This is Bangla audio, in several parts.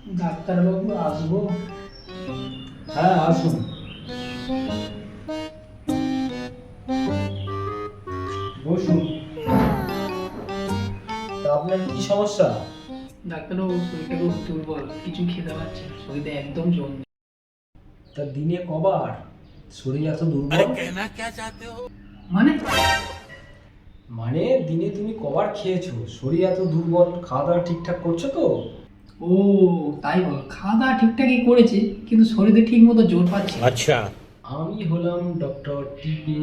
ডাক্তারবাবু আসবো? হ্যাঁ, আসুন। বসুন। তা আপনার কি সমস্যা? ডাক্তারবাবু শরীরটা খুব দুর্বল, কিছু খেতে পারছে না, শরীরে একদম জল নেই। তা দিনে কবার শরীর এত দুর্বল? মানে? মানে দিনে তুমি কবার খেয়েছো? শরীর এত দুর্বল, খাওয়া দাওয়া ঠিকঠাক করছো তো? ও, তাই বল। খাওয়া দাওয়া ঠিকঠাকই করেছি, কিন্তু শরীরে ঠিক মতো জোর পাচ্ছি না। अच्छा। আমি হলাম ডক্টর টিপে।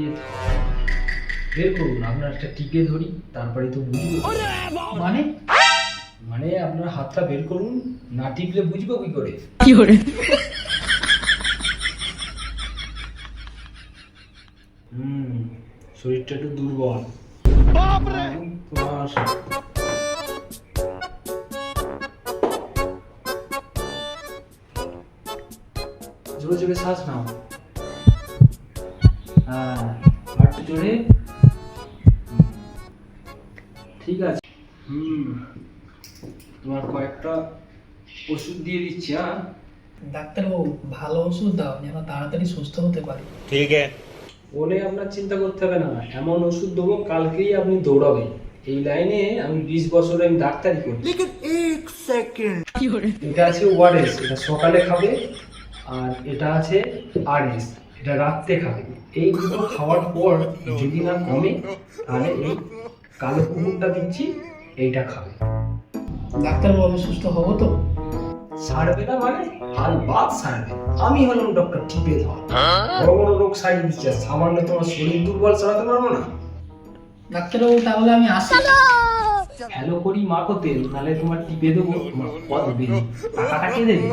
বের করুন, আপনার একটা টিপে ধরি, তারপরে তো বুঝবো। মানে? মানে আপনার হাতটা বের করুন, না টিপলে বুঝবো কি করে? কি করে? শরীরটা একটু দুর্বল। তোমার জোরে জোরে শ্বাস নাও। হ্যাঁ, আর একটু জোরে। ঠিক আছে। তোমার কয়েকটা ওষুধ দিয়ে দিচ্ছি। হ্যাঁ, ডাক্তারবাবু ভালো ওষুধ দাও, যেন তাড়াতাড়ি সুস্থ হতে পারি। ठीक है। ওনে আপনার চিন্তা করতে হবে না, এমন ওষুধ দেবো কালকেই আপনি দৌড়াবেন। এই লাইনে আমি 20 বছর আমি ডাক্তারি করি। কি করে? এটা আছে ওআরএস, এটা সকালে খাবে। আর এটা আছে আরএস, এটা রাত্রে খাবে। এই দুটো খাওয়ার পর যদি না কমে, তাহলে এই কালো কুকুরটা দিচ্ছি, এইটা খাবে। ডাক্তারবাবু আমি সুস্থ হবো তো? সারবে না মানে? হাল বাদ সারবে। আমি হলাম ডক্টর টিপে ধর, বড় বড় রোগ সারিয়ে দিচ্ছে, আর সামান্য তোমার শরীর দুর্বল সারাতে পারবো না? ডাক্তারবাবু তাহলে আমি আসি। হ্যালো করি মাখো তেল, নাহলে তোমার টিপে দেবো, তোমার পদ বেরিয়ে টাকাটা কে দেবে?